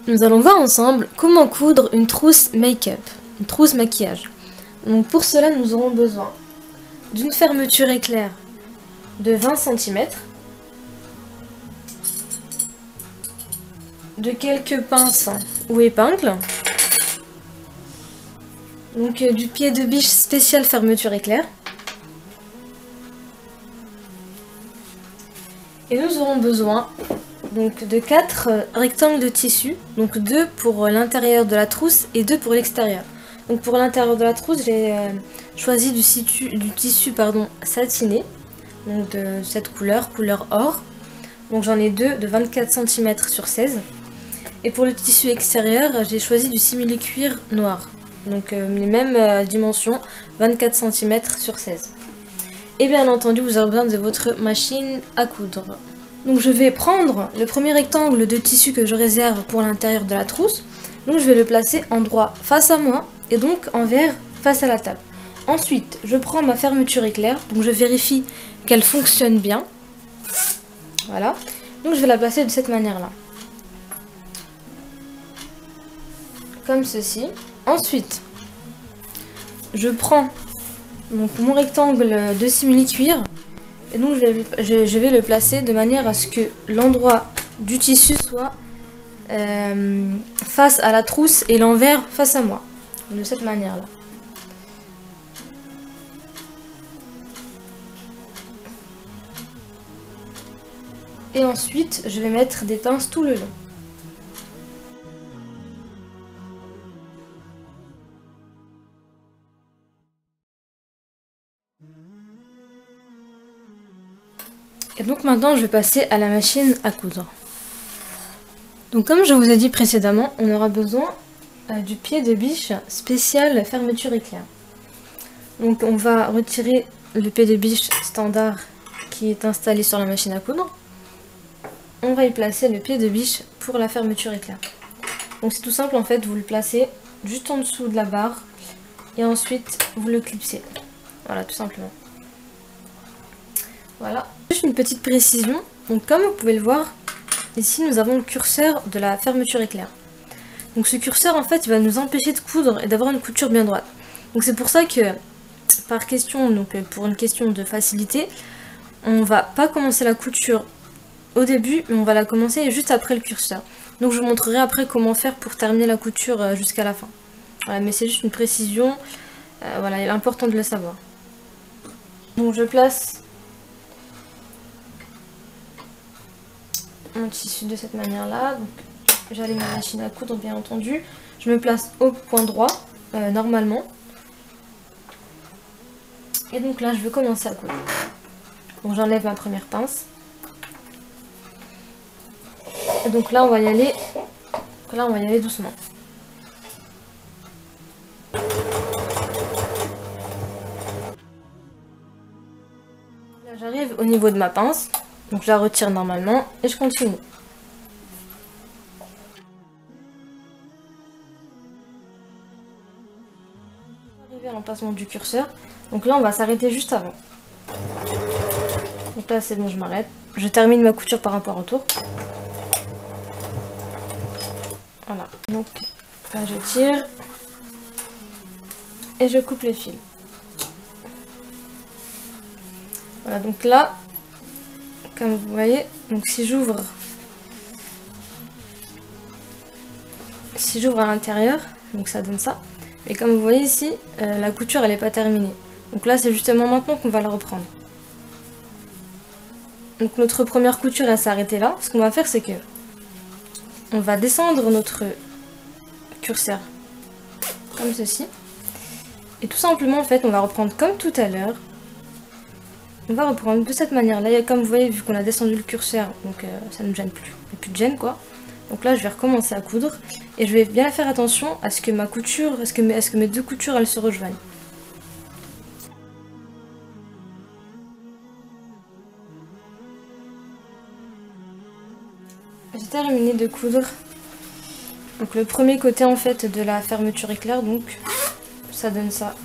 Nous allons voir ensemble comment coudre une trousse make-up, une trousse maquillage. Donc pour cela, nous aurons besoin d'une fermeture éclair de 20 cm, de quelques pinces ou épingles, donc du pied de biche spécial fermeture éclair. Et nous aurons besoin donc de 4 rectangles de tissu, donc 2 pour l'intérieur de la trousse et 2 pour l'extérieur. Donc pour l'intérieur de la trousse, j'ai choisi du tissu satiné, donc de cette couleur or. Donc j'en ai 2 de 24 cm sur 16. Et pour le tissu extérieur, j'ai choisi du simili-cuir noir, donc les mêmes dimensions, 24 cm sur 16. Et bien entendu, vous aurez besoin de votre machine à coudre. Donc je vais prendre le premier rectangle de tissu que je réserve pour l'intérieur de la trousse. Donc je vais le placer en droit face à moi et donc envers face à la table. Ensuite, je prends ma fermeture éclair, donc je vérifie qu'elle fonctionne bien. Voilà. Donc je vais la placer de cette manière-là. Comme ceci. Ensuite, je prends donc mon rectangle de simili-cuir et donc je vais le placer de manière à ce que l'endroit du tissu soit face à la trousse et l'envers face à moi, de cette manière là. Et ensuite je vais mettre des pinces tout le long. Et donc maintenant je vais passer à la machine à coudre. Donc comme je vous ai dit précédemment, on aura besoin du pied de biche spécial fermeture éclair. Donc on va retirer le pied de biche standard qui est installé sur la machine à coudre. On va y placer le pied de biche pour la fermeture éclair. Donc c'est tout simple en fait, vous le placez juste en dessous de la barre et ensuite vous le clipsez. Voilà, tout simplement. Voilà. Juste une petite précision, donc comme vous pouvez le voir, ici nous avons le curseur de la fermeture éclair. Donc ce curseur en fait il va nous empêcher de coudre et d'avoir une couture bien droite. Donc c'est pour ça que par question, donc pour une question de facilité, on va pas commencer la couture au début, mais on va la commencer juste après le curseur. Donc je vous montrerai après comment faire pour terminer la couture jusqu'à la fin. Voilà, mais c'est juste une précision, voilà, il est important de le savoir. Donc je place mon tissu de cette manière là, donc j'allume ma machine à coudre bien entendu, je me place au point droit normalement et donc là je vais commencer à coudre. Donc j'enlève ma première pince et donc là on va y aller doucement. Là j'arrive au niveau de ma pince. Donc je la retire normalement et je continue. Arriver à l'emplacement du curseur. Donc là on va s'arrêter juste avant. Donc là c'est bon, je m'arrête. Je termine ma couture par rapport au tour. Voilà. Donc là je tire et je coupe les fils. Voilà, donc là comme vous voyez, donc si j'ouvre à l'intérieur, donc ça donne ça. Et comme vous voyez ici, la couture elle n'est pas terminée. Donc là c'est justement maintenant qu'on va la reprendre. Donc notre première couture elle s'est arrêtée là. Ce qu'on va faire c'est que on va descendre notre curseur comme ceci. Et tout simplement en fait on va reprendre comme tout à l'heure. On va reprendre de cette manière là, et comme vous voyez vu qu'on a descendu le curseur, donc ça ne me gêne plus, il n'y a plus de gêne quoi. Donc là je vais recommencer à coudre et je vais bien faire attention à ce que ma couture, à ce que mes deux coutures elles se rejoignent. J'ai terminé de coudre donc le premier côté en fait de la fermeture éclair, donc ça donne ça.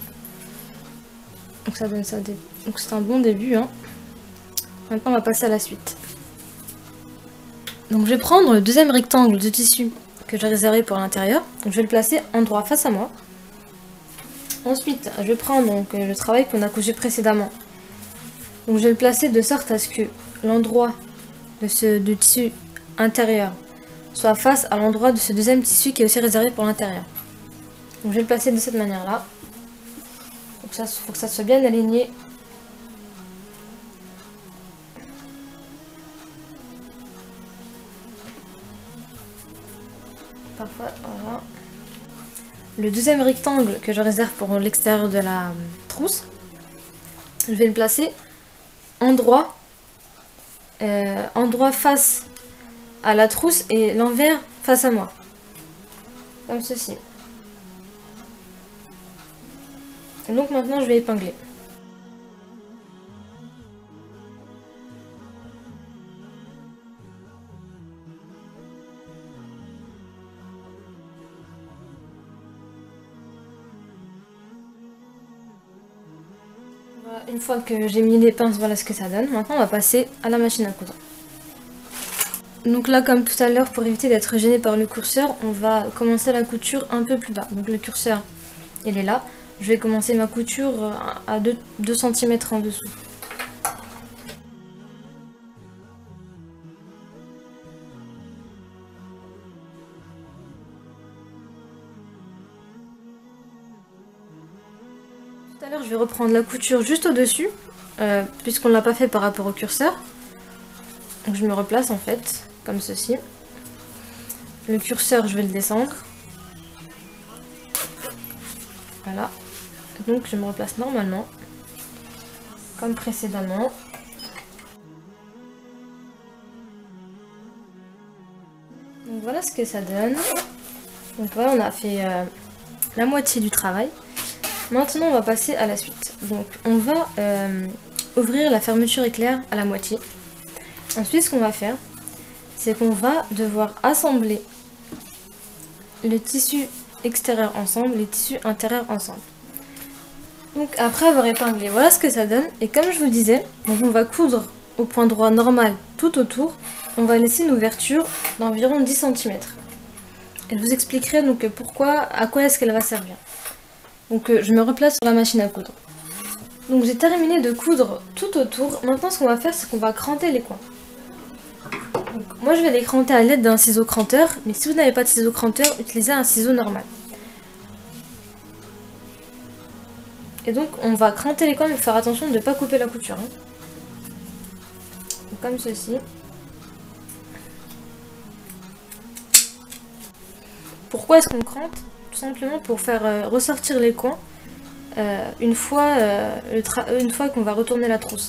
Donc ça donne ça, donc c'est un bon début hein. Maintenant on va passer à la suite. Donc je vais prendre le deuxième rectangle de tissu que j'ai réservé pour l'intérieur. Je vais le placer endroit face à moi. Ensuite, je vais prendre donc, le travail qu'on a cousu précédemment. Donc je vais le placer de sorte à ce que l'endroit de tissu intérieur soit face à l'endroit de ce deuxième tissu qui est aussi réservé pour l'intérieur. Donc je vais le placer de cette manière-là. Il faut que ça soit bien aligné. Parfois, voilà. Le deuxième rectangle que je réserve pour l'extérieur de la trousse, je vais le placer endroit face à la trousse et l'envers face à moi. Comme ceci. Et donc maintenant je vais épingler. Voilà, une fois que j'ai mis les pinces, voilà ce que ça donne. Maintenant on va passer à la machine à coudre. Donc là, comme tout à l'heure, pour éviter d'être gêné par le curseur, on va commencer la couture un peu plus bas. Donc le curseur, il est là. Je vais commencer ma couture à 2 cm en dessous. Tout à l'heure, je vais reprendre la couture juste au-dessus, puisqu'on ne l'a pas fait par rapport au curseur. Donc je me replace en fait, comme ceci. Le curseur, je vais le descendre. Voilà. Donc je me replace normalement, comme précédemment. Donc voilà ce que ça donne. Donc voilà, on a fait la moitié du travail. Maintenant on va passer à la suite. Donc on va ouvrir la fermeture éclair à la moitié. Ensuite ce qu'on va faire, c'est qu'on va devoir assembler le tissu extérieur ensemble, les tissus intérieurs ensemble. Donc après avoir épinglé, voilà ce que ça donne. Et comme je vous disais, donc on va coudre au point droit normal tout autour. On va laisser une ouverture d'environ 10 cm. Et je vous expliquerai donc à quoi est-ce qu'elle va servir. Donc je me replace sur la machine à coudre. Donc j'ai terminé de coudre tout autour. Maintenant ce qu'on va faire, c'est qu'on va cranter les coins. Donc, moi je vais les cranter à l'aide d'un ciseau cranteur. Mais si vous n'avez pas de ciseau cranteur, utilisez un ciseau normal. Et donc on va cranter les coins, mais faire attention de ne pas couper la couture. Donc, comme ceci. Pourquoi est-ce qu'on crante? Tout simplement pour faire ressortir les coins une fois qu'on va retourner la trousse.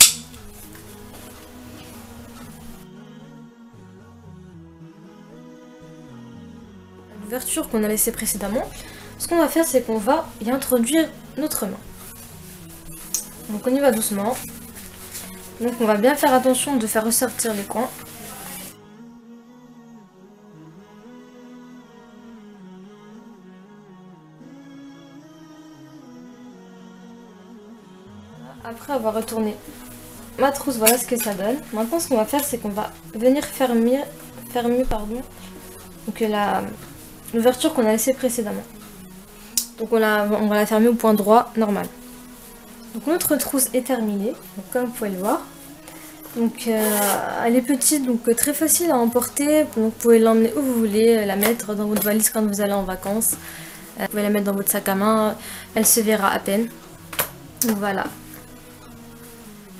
L'ouverture qu'on a laissée précédemment, ce qu'on va faire, c'est qu'on va y introduire notre main. Donc on y va doucement. Donc on va bien faire attention de faire ressortir les coins. Après avoir retourné ma trousse, voilà ce que ça donne. Maintenant ce qu'on va faire, c'est qu'on va venir fermer donc l'ouverture qu'on a laissée précédemment. Donc on va la fermer au point droit normal. Donc notre trousse est terminée, donc, comme vous pouvez le voir. Donc elle est petite, donc très facile à emporter. Donc vous pouvez l'emmener où vous voulez, la mettre dans votre valise quand vous allez en vacances. Vous pouvez la mettre dans votre sac à main, elle se verra à peine. Donc voilà.